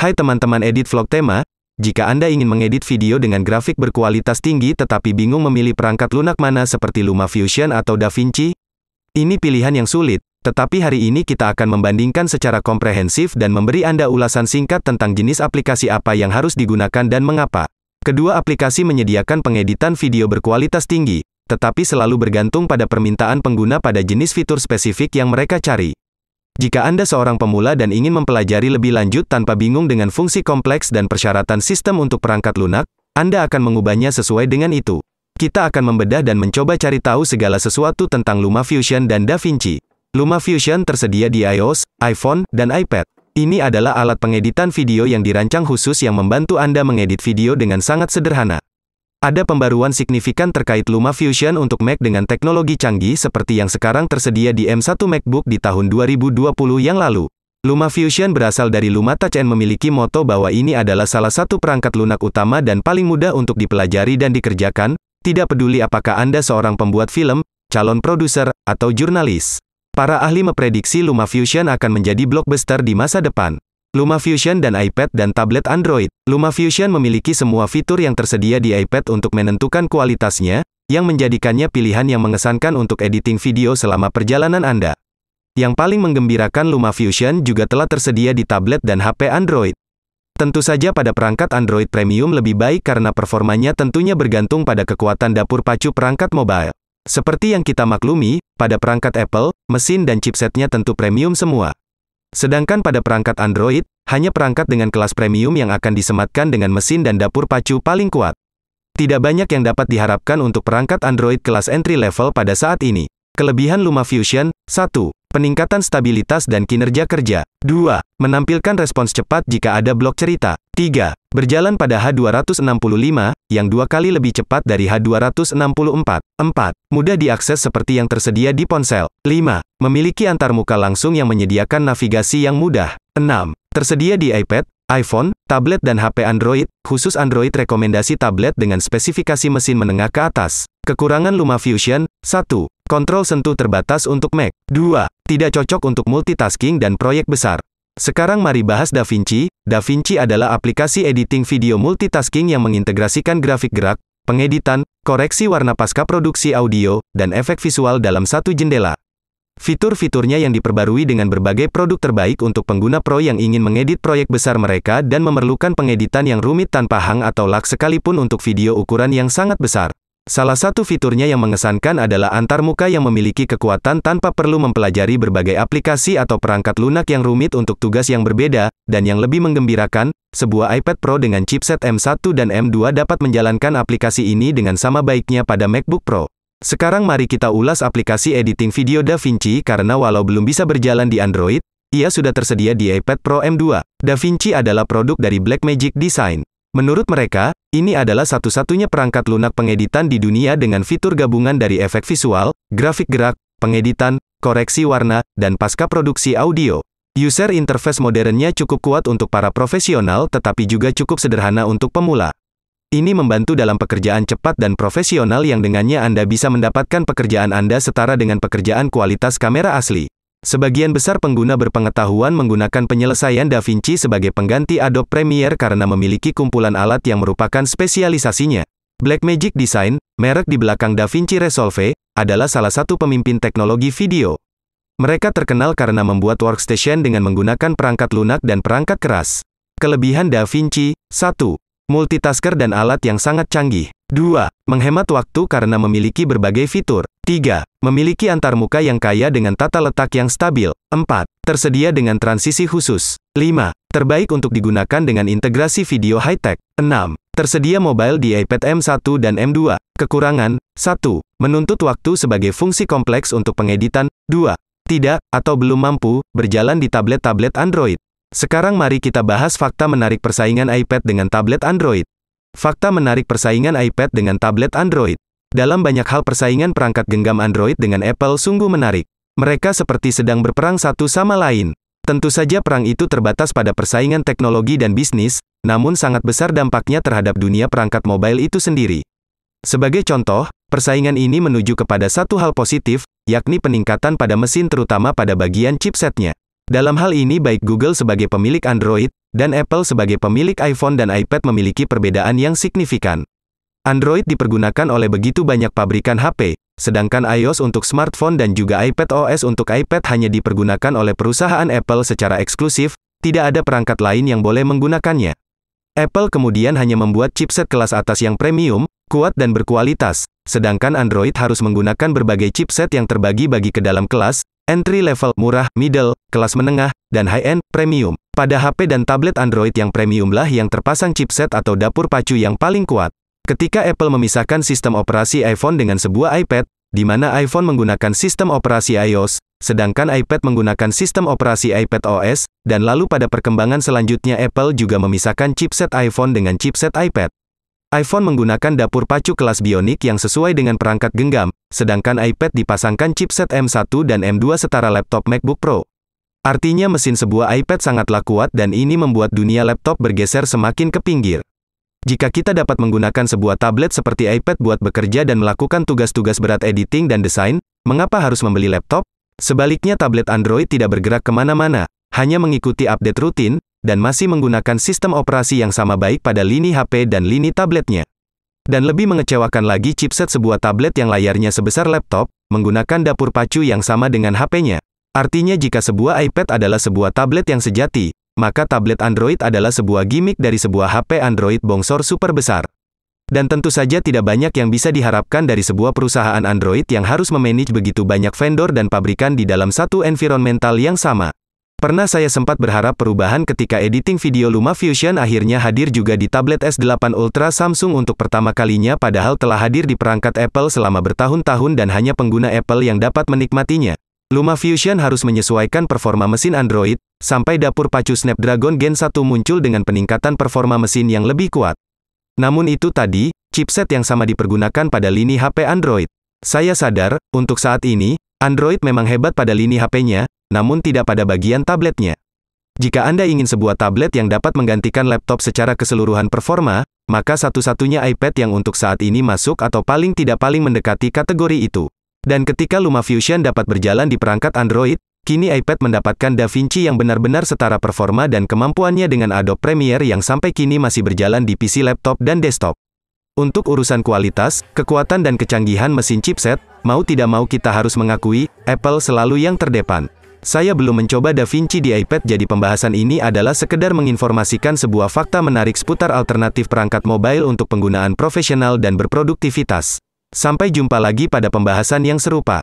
Hai teman-teman edit vlog tema, jika Anda ingin mengedit video dengan grafik berkualitas tinggi tetapi bingung memilih perangkat lunak mana seperti LumaFusion atau DaVinci, ini pilihan yang sulit, tetapi hari ini kita akan membandingkan secara komprehensif dan memberi Anda ulasan singkat tentang jenis aplikasi apa yang harus digunakan dan mengapa. Kedua aplikasi menyediakan pengeditan video berkualitas tinggi, tetapi selalu bergantung pada permintaan pengguna pada jenis fitur spesifik yang mereka cari. Jika Anda seorang pemula dan ingin mempelajari lebih lanjut tanpa bingung dengan fungsi kompleks dan persyaratan sistem untuk perangkat lunak, Anda akan mengubahnya sesuai dengan itu. Kita akan membedah dan mencoba cari tahu segala sesuatu tentang LumaFusion dan DaVinci. LumaFusion tersedia di iOS, iPhone, dan iPad. Ini adalah alat pengeditan video yang dirancang khusus yang membantu Anda mengedit video dengan sangat sederhana. Ada pembaruan signifikan terkait LumaFusion untuk Mac dengan teknologi canggih seperti yang sekarang tersedia di M1 MacBook di tahun 2020 yang lalu. LumaFusion berasal dari LumaTouch and memiliki moto bahwa ini adalah salah satu perangkat lunak utama dan paling mudah untuk dipelajari dan dikerjakan, tidak peduli apakah Anda seorang pembuat film, calon produser, atau jurnalis. Para ahli memprediksi LumaFusion akan menjadi blockbuster di masa depan. LumaFusion dan iPad dan tablet Android. LumaFusion memiliki semua fitur yang tersedia di iPad untuk menentukan kualitasnya, yang menjadikannya pilihan yang mengesankan untuk editing video selama perjalanan Anda. Yang paling menggembirakan, LumaFusion juga telah tersedia di tablet dan HP Android. Tentu saja pada perangkat Android Premium lebih baik karena performanya tentunya bergantung pada kekuatan dapur pacu perangkat mobile. Seperti yang kita maklumi, pada perangkat Apple, mesin dan chipsetnya tentu premium semua. Sedangkan pada perangkat Android, hanya perangkat dengan kelas premium yang akan disematkan dengan mesin dan dapur pacu paling kuat. Tidak banyak yang dapat diharapkan untuk perangkat Android kelas entry level pada saat ini. Kelebihan LumaFusion: 1. Peningkatan stabilitas dan kinerja kerja. 2. Menampilkan respons cepat jika ada blok cerita. 3. Berjalan pada H265, yang 2 kali lebih cepat dari H264. 4. Mudah diakses seperti yang tersedia di ponsel. 5. Memiliki antarmuka langsung yang menyediakan navigasi yang mudah. 6. Tersedia di iPad, iPhone, tablet dan HP Android, khusus Android rekomendasi tablet dengan spesifikasi mesin menengah ke atas. Kekurangan LumaFusion: 1. Kontrol sentuh terbatas untuk Mac. 2. Tidak cocok untuk multitasking dan proyek besar. Sekarang mari bahas DaVinci. DaVinci adalah aplikasi editing video multitasking yang mengintegrasikan grafik gerak, pengeditan, koreksi warna pasca produksi audio, dan efek visual dalam satu jendela. Fitur-fiturnya yang diperbarui dengan berbagai produk terbaik untuk pengguna pro yang ingin mengedit proyek besar mereka dan memerlukan pengeditan yang rumit tanpa hang atau lag sekalipun untuk video ukuran yang sangat besar. Salah satu fiturnya yang mengesankan adalah antarmuka yang memiliki kekuatan tanpa perlu mempelajari berbagai aplikasi atau perangkat lunak yang rumit untuk tugas yang berbeda, dan yang lebih menggembirakan, sebuah iPad Pro dengan chipset M1 dan M2 dapat menjalankan aplikasi ini dengan sama baiknya pada MacBook Pro. Sekarang mari kita ulas aplikasi editing video DaVinci karena walau belum bisa berjalan di Android, ia sudah tersedia di iPad Pro M2. DaVinci adalah produk dari Blackmagic Design. Menurut mereka, ini adalah satu-satunya perangkat lunak pengeditan di dunia dengan fitur gabungan dari efek visual, grafik gerak, pengeditan, koreksi warna, dan pasca produksi audio. User interface modernnya cukup kuat untuk para profesional tetapi juga cukup sederhana untuk pemula. Ini membantu dalam pekerjaan cepat dan profesional yang dengannya Anda bisa mendapatkan pekerjaan Anda setara dengan pekerjaan kualitas kamera asli. Sebagian besar pengguna berpengetahuan menggunakan penyelesaian DaVinci sebagai pengganti Adobe Premiere karena memiliki kumpulan alat yang merupakan spesialisasinya. Blackmagic Design, merek di belakang DaVinci Resolve, adalah salah satu pemimpin teknologi video. Mereka terkenal karena membuat workstation dengan menggunakan perangkat lunak dan perangkat keras. Kelebihan DaVinci: 1. Multitasker dan alat yang sangat canggih. 2. Menghemat waktu karena memiliki berbagai fitur. 3. Memiliki antarmuka yang kaya dengan tata letak yang stabil. 4. Tersedia dengan transisi khusus. 5. Terbaik untuk digunakan dengan integrasi video high-tech. 6. Tersedia mobile di iPad M1 dan M2. Kekurangan: 1. Menuntut waktu sebagai fungsi kompleks untuk pengeditan. 2. Tidak, atau belum mampu, berjalan di tablet-tablet Android. Sekarang mari kita bahas fakta menarik persaingan iPad dengan tablet Android. Fakta menarik persaingan iPad dengan tablet Android. Dalam banyak hal persaingan perangkat genggam Android dengan Apple sungguh menarik. Mereka seperti sedang berperang satu sama lain. Tentu saja perang itu terbatas pada persaingan teknologi dan bisnis, namun sangat besar dampaknya terhadap dunia perangkat mobile itu sendiri. Sebagai contoh, persaingan ini menuju kepada satu hal positif, yakni peningkatan pada mesin terutama pada bagian chipsetnya. Dalam hal ini baik Google sebagai pemilik Android, dan Apple sebagai pemilik iPhone dan iPad memiliki perbedaan yang signifikan. Android dipergunakan oleh begitu banyak pabrikan HP, sedangkan iOS untuk smartphone dan juga iPadOS untuk iPad hanya dipergunakan oleh perusahaan Apple secara eksklusif, tidak ada perangkat lain yang boleh menggunakannya. Apple kemudian hanya membuat chipset kelas atas yang premium, kuat dan berkualitas, sedangkan Android harus menggunakan berbagai chipset yang terbagi-bagi ke dalam kelas, entry level, murah, middle, kelas menengah, dan high-end, premium. Pada HP dan tablet Android yang premiumlah yang terpasang chipset atau dapur pacu yang paling kuat. Ketika Apple memisahkan sistem operasi iPhone dengan sebuah iPad, di mana iPhone menggunakan sistem operasi iOS, sedangkan iPad menggunakan sistem operasi iPadOS, dan lalu pada perkembangan selanjutnya Apple juga memisahkan chipset iPhone dengan chipset iPad. iPhone menggunakan dapur pacu kelas Bionic yang sesuai dengan perangkat genggam, sedangkan iPad dipasangkan chipset M1 dan M2 setara laptop MacBook Pro. Artinya mesin sebuah iPad sangatlah kuat dan ini membuat dunia laptop bergeser semakin ke pinggir. Jika kita dapat menggunakan sebuah tablet seperti iPad buat bekerja dan melakukan tugas-tugas berat editing dan desain, mengapa harus membeli laptop? Sebaliknya tablet Android tidak bergerak kemana-mana, hanya mengikuti update rutin, dan masih menggunakan sistem operasi yang sama baik pada lini HP dan lini tabletnya. Dan lebih mengecewakan lagi chipset sebuah tablet yang layarnya sebesar laptop, menggunakan dapur pacu yang sama dengan HP-nya. Artinya jika sebuah iPad adalah sebuah tablet yang sejati, maka tablet Android adalah sebuah gimmick dari sebuah HP Android bongsor super besar. Dan tentu saja tidak banyak yang bisa diharapkan dari sebuah perusahaan Android yang harus memanage begitu banyak vendor dan pabrikan di dalam satu environmental yang sama. Pernah saya sempat berharap perubahan ketika editing video LumaFusion akhirnya hadir juga di tablet S8 Ultra Samsung untuk pertama kalinya padahal telah hadir di perangkat Apple selama bertahun-tahun dan hanya pengguna Apple yang dapat menikmatinya. LumaFusion harus menyesuaikan performa mesin Android, sampai dapur pacu Snapdragon Gen 1 muncul dengan peningkatan performa mesin yang lebih kuat. Namun itu tadi, chipset yang sama dipergunakan pada lini HP Android. Saya sadar, untuk saat ini, Android memang hebat pada lini HP-nya, namun tidak pada bagian tabletnya. Jika Anda ingin sebuah tablet yang dapat menggantikan laptop secara keseluruhan performa, maka satu-satunya iPad yang untuk saat ini masuk atau paling tidak paling mendekati kategori itu. Dan ketika LumaFusion dapat berjalan di perangkat Android, kini iPad mendapatkan DaVinci yang benar-benar setara performa dan kemampuannya dengan Adobe Premiere yang sampai kini masih berjalan di PC laptop dan desktop. Untuk urusan kualitas, kekuatan dan kecanggihan mesin chipset, mau tidak mau kita harus mengakui, Apple selalu yang terdepan. Saya belum mencoba DaVinci di iPad jadi pembahasan ini adalah sekedar menginformasikan sebuah fakta menarik seputar alternatif perangkat mobile untuk penggunaan profesional dan berproduktivitas. Sampai jumpa lagi pada pembahasan yang serupa.